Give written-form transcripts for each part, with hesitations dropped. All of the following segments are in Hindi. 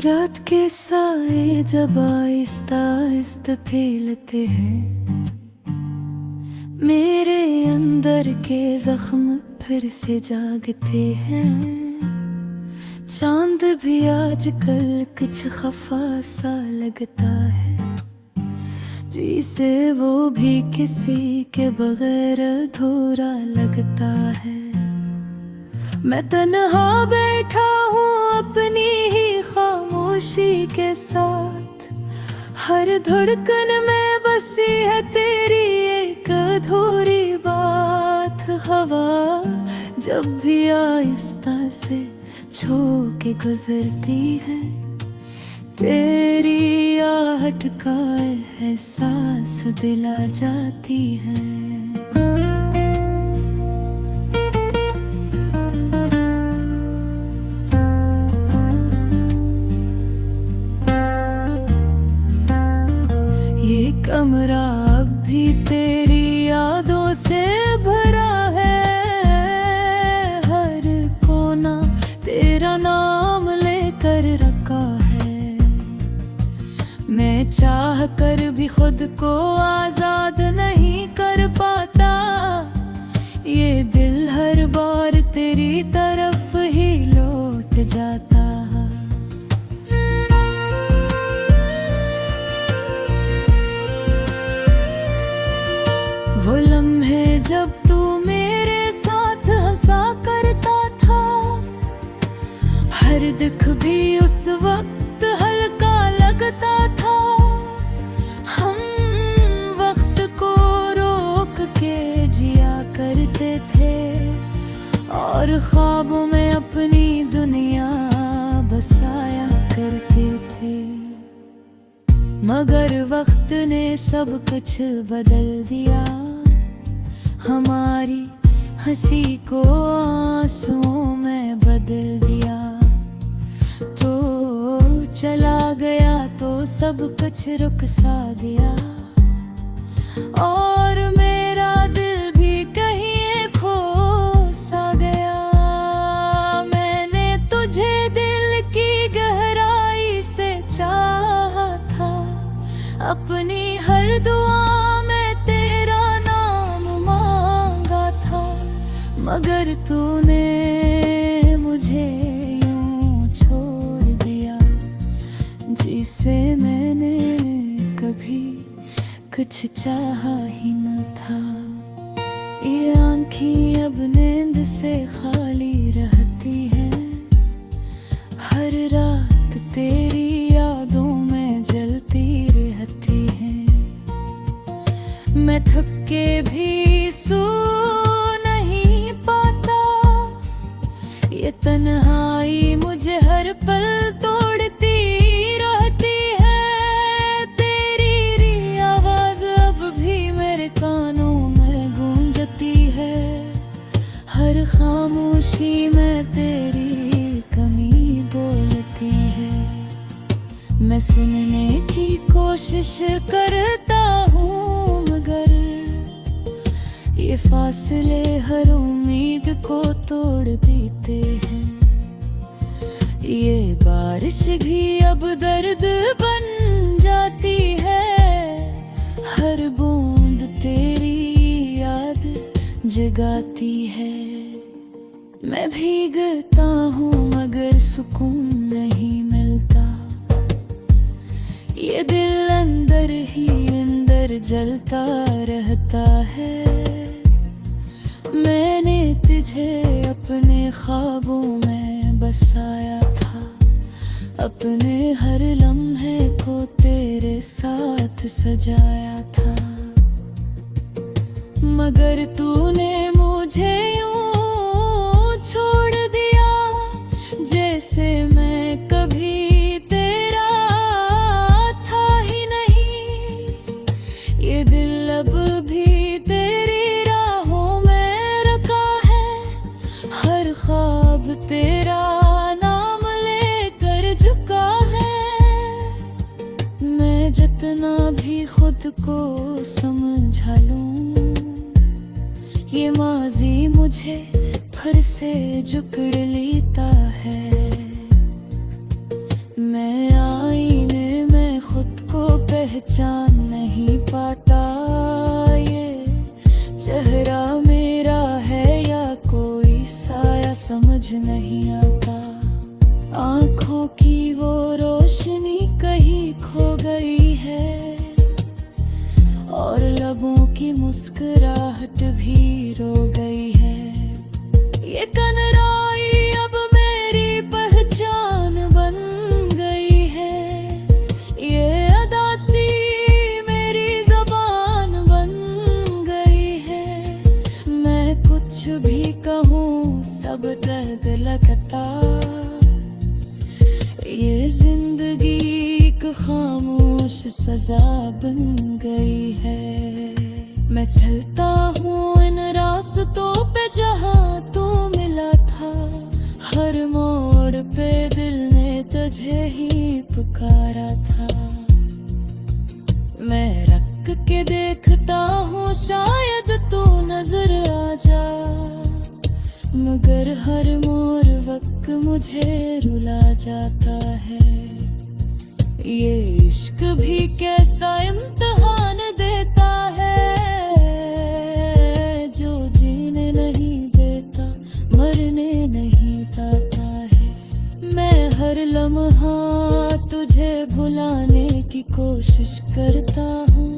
रात के साए जब आहिस्ता आहिस्ता फैलते हैं, मेरे अंदर के जख्म फिर से जागते हैं। चांद भी आजकल कुछ खफा सा लगता है, जिसे वो भी किसी के बगैर अधूरा लगता है। मैं तन्हा बैठा हूँ अपनी ही खामोशी के साथ, हर धड़कन में बसी है तेरी एक अधूरी बात। हवा जब भी आहिस्ता से छू के गुजरती है, तेरी आहट का एहसास दिला जाती है। ये कमरा अब भी तेरी यादों से भरा है, हर कोना तेरा नाम लेकर रखा है। मैं चाह कर भी खुद को आजाद नहीं कर पाता, ये दिल हर बार तेरी तरफ ही लौट जाता। वो लम्हे जब तू मेरे साथ हंसा करता था, हर दुख भी उस वक्त हल्का लगता था। हम वक्त को रोक के जिया करते थे, और ख्वाबों में अपनी दुनिया बसाया करते थे। मगर वक्त ने सब कुछ बदल दिया, हमारी हंसी को आंसुओं में बदल दिया। तो चला गया तो सब कुछ रुक सा गया, और मेरा दिल भी कहीं खो सा गया। मैंने तुझे दिल की गहराई से चाहा था, अपनी हर दुआ में तेरा नाम मांगा था। मगर तूने मुझे यूं छोड़ दिया, जिसे मैंने कभी कुछ चाहा ही न था। ये आँखें अब नींद से खाली रहती हैं, हर रात तेरी यादों में जलती रहती हैं। मैं थक के भी सो नहीं पाता, ये तन्हाई मुझे हर पल तोड़ती रहती है। तेरी आवाज अब भी मेरे कानों में गूंजती है, हर खामोशी में तेरी कमी बोलती है। मैं सुनने की कोशिश करता हूँ, मगर ये फासले हर उम्मीद को तोड़ देते हैं। ये बारिश भी अब दर्द बन जाती है, हर बूंद तेरी याद जगाती है। मैं भीगता हूँ मगर सुकून नहीं मिलता, ये दिल अंदर ही अंदर जलता रहता है। मैंने तुझे अपने ख्वाबों में बसाया था, अपने हर लम्हे को तेरे साथ सजाया था। मगर तूने मुझे यूं छोड़ दिया, जैसे मैं कभी तेरा था ही नहीं। ये दिल अब भी तेरी राहों में रखा है, हर ख्वाब तेरा नाम लेकर झुका है। मैं जितना भी खुद को समझा लूं, ये माजी मुझे फिर से जकड़ लेता है। मैं पहचान नहीं पाता, ये चेहरा मेरा है या कोई साया समझ नहीं आता। आँखों की वो रोशनी कहीं खो गई है और लबों की मुस्कुराहट भी रो गई है। ये कनराई अब मेरी पहचान बन गई है, ये अदासी मेरी ज़बान बन गई है। मैं कुछ भी कहूँ सब दर्द लगता, ये जिंदगी एक खामोश सजा बन गई है। मैं चलता हूँ इन रास्तों पे जहाँ तू मिला था, हर मोड़ पे दिल ने तुझे ही पुकारा था। मैं रख के देखता हूँ शायद तू नजर आ जा, मगर हर मोड़ वक्त मुझे रुला जाता है। ये इश्क भी कैसा इम्तिहान देता है, जो जीने नहीं देता मरने नहीं देता है। मैं हर लम्हा तुझे भुलाने की कोशिश करता हूँ,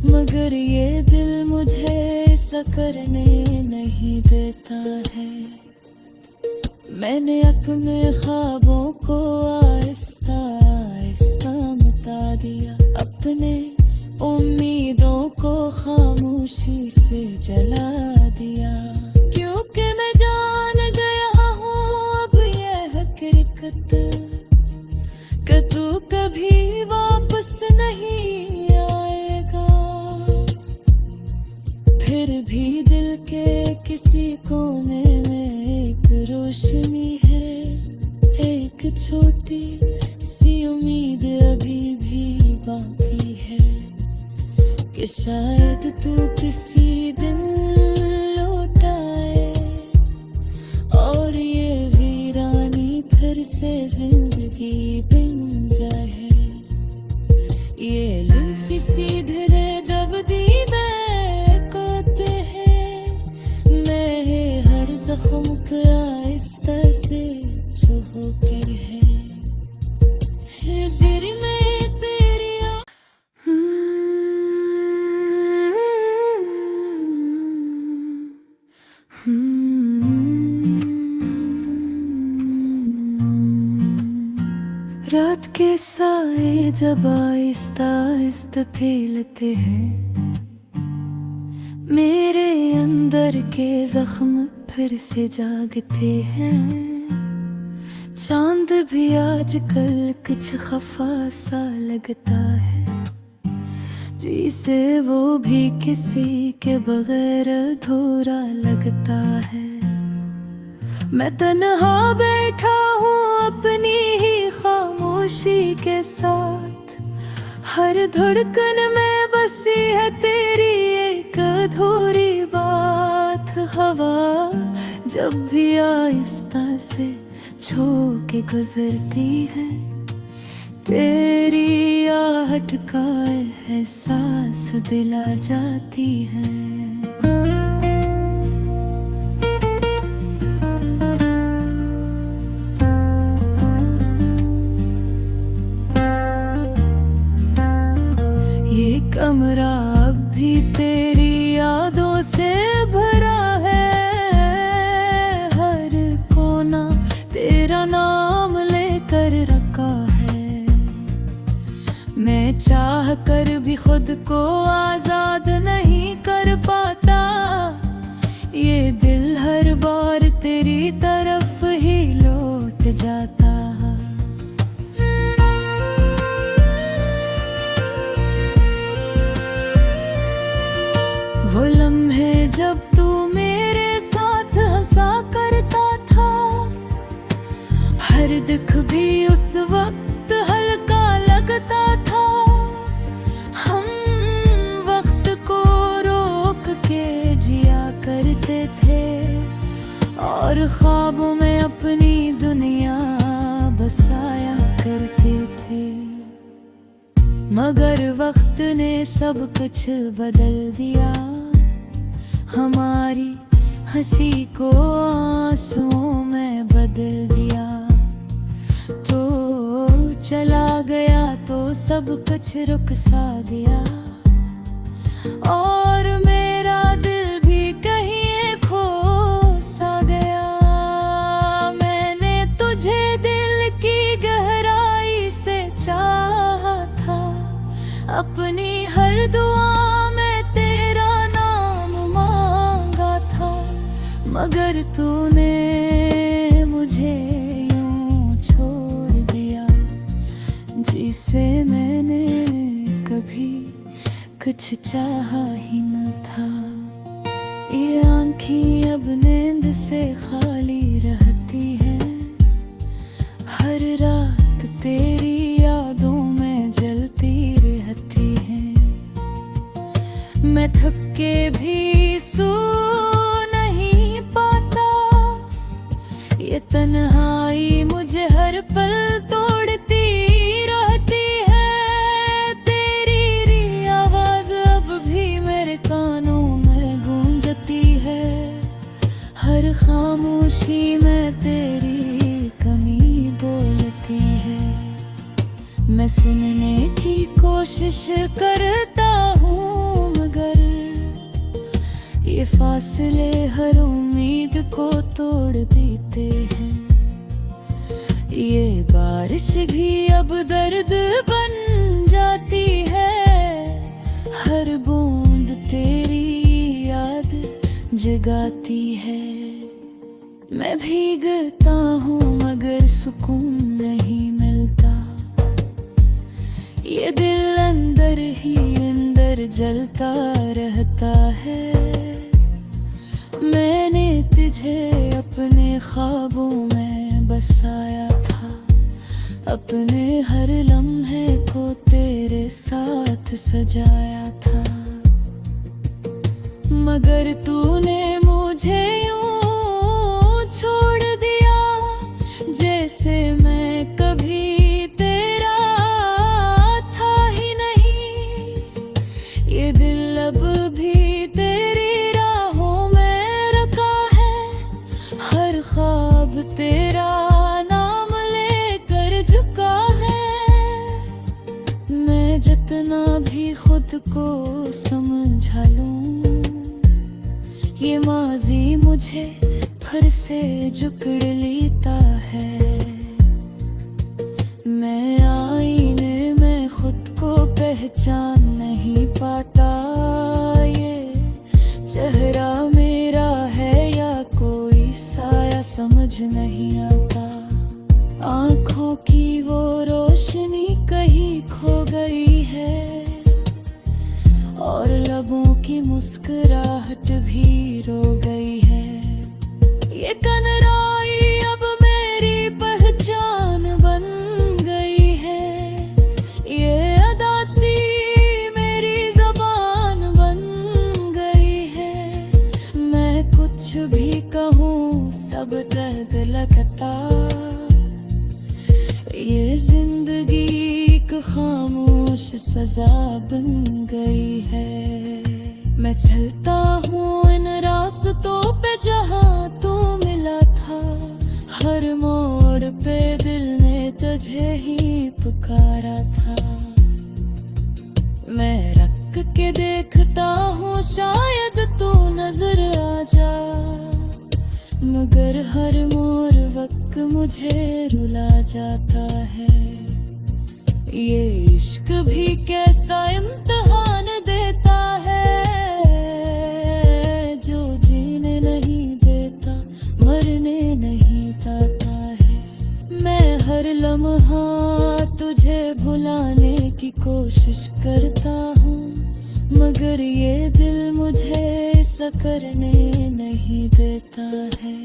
मगर ये दिल मुझे ऐसा करने नहीं देता है। मैंने अपने ख्वाबों को आहिस्ता आहिस्ता मिटा दिया, अपने उम्मीदों को खामोशी से जला दिया। क्योंकि मैं जान गया हूँ अब ये हकीकत कि तू कभी वापस नहीं आएगा। फिर भी दिल के किसी कोने में एक रोशनी है, एक छोटी सी उम्मीद अभी भी बाकी है कि शायद तू किसी दिन लौट आए और ये वीरानी फिर से जिंदगी बन जाए। ये लुफ़ी सीधे जब दीवे करते हैं, मैं हर जख्म का आहिस्ता से जो होकर है ज़िर में तेरी रात के साए जब आहिस्ता आहिस्ता फैलते हैं, मेरे अंदर के जख्म फिर से जागते हैं। चांद भी आजकल कुछ खफा सा लगता है, जिसे वो भी किसी के बगैर अधूरा लगता है। मैं तन्हा बैठा हूँ अपनी ही खामोशी के साथ, हर धड़कन में बसी है तेरी एक अधूरी बात। हवा जब भी आहिस्ता से छू के गुजरती है, तेरी आहट का एहसास दिला जाती है। ये कमरा अब भी तेरी यादों से भरा है, हर कोना तेरा नाम लेकर रखा है। मैं चाह कर भी खुद को आजाद नहीं कर पाता, ये दिल हर बार तेरी तरफ ही लौट जाता। वो लम्हे जब तू मेरे साथ हंसा करता था, हर दुख भी उस वक्त हल्का लगता था। हम वक्त को रोक के जिया करते थे और ख्वाबों में अपनी दुनिया बसाया करते थे। मगर वक्त ने सब कुछ बदल दिया। हमारी हंसी को आंसुओं में बदल दिया। तो चला गया तो सब कुछ रुक सा दिया। और मेरा दिल भी कहीं खो सा गया। मैंने तुझे दिल की गहराई से चाहा था। अपनी हर दुआ में तेरा नाम मांगा था। मगर तूने मुझे यूं छोड़ दिया, जिसे मैंने कभी कुछ चाहा ही न था। ये आँखें अब नींद से खाली रहती हैं। हर रात तेरी यादों में जलती रहती हैं। मैं थक के भी सो नहीं पाता। ये तन्हाई मुझे हर पल तोड़ती रहती है। तेरी आवाज अब भी मेरे कानों में गूंजती है। हर खामोशी में तेरी कमी बोलती है। मैं सुनने की कोशिश करता हूँ, मगर ये फासले हर उम्मीद को तोड़ देते हैं। ये बारिश भी अब दर्द बन जाती है। हर बूंद तेरी याद जगाती है। मैं भीगता हूँ मगर सुकून नहीं मिलता। ये दिल अंदर ही अंदर जलता रहता है। मैंने तुझे अपने ख्वाबों में बसाया था। अपने हर लम्हे को तेरे साथ सजाया था। मगर तूने मुझे यूं छोड़ दिया, जैसे मैं कभी तेरा था ही नहीं। ये दिल अब भी तेरी राहों में रखा है। हर ख्वाब तेरा नाम लेकर झुका है। मैं जितना भी खुद को समझा लूं, ये माजी मुझे फिर से जकड़ लेता है। मैं आईने में खुद को पहचान नहीं पाता। ये चेहरा मेरा है या कोई साया समझ नहीं आता। आँखों की वो रोशनी कहीं खो गई है। और लबों की मुस्कुराहट भी रो गई है। ये कनराई अब मेरी पहचान बन गई है। ये अदासी मेरी ज़बान बन गई है। मैं कुछ भी कहूँ सब दर्द लगता। ये जिंदगी एक खामोश सजा बन गई है। मैं चलता हूँ इन रास्तों पे जहाँ तू मिला था। हर मोड़ पे दिल ने तुझे ही पुकारा था। मैं रख के देखता हूँ शायद तू नजर आ जा। मगर हर मोड़ वक्त मुझे रुला जाता है। ये इश्क भी कैसा इम्तिहान देता है, जो जीने नहीं देता मरने नहीं देता है। मैं हर लम्हा तुझे भुलाने की कोशिश करता हूँ, मगर ये दिल मुझे ऐसा करने नहीं देता है।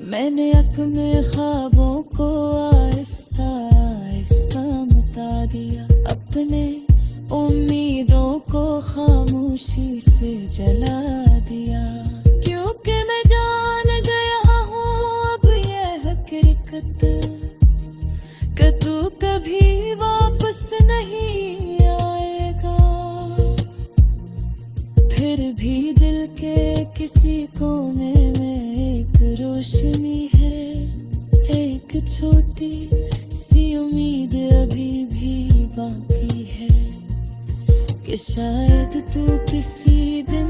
मैंने अपने ख्वाबों को आहिस्ता आहिस्ता मिटा दिया। अपने उम्मीदों को खामोशी से जला दिया। क्योंकि मैं जान गया हूँ अब यह हकीकत कि तू कभी वापस नहीं भी दिल के किसी कोने में एक रोशनी है, एक छोटी सी उम्मीद अभी भी बाकी है कि शायद तू किसी दिन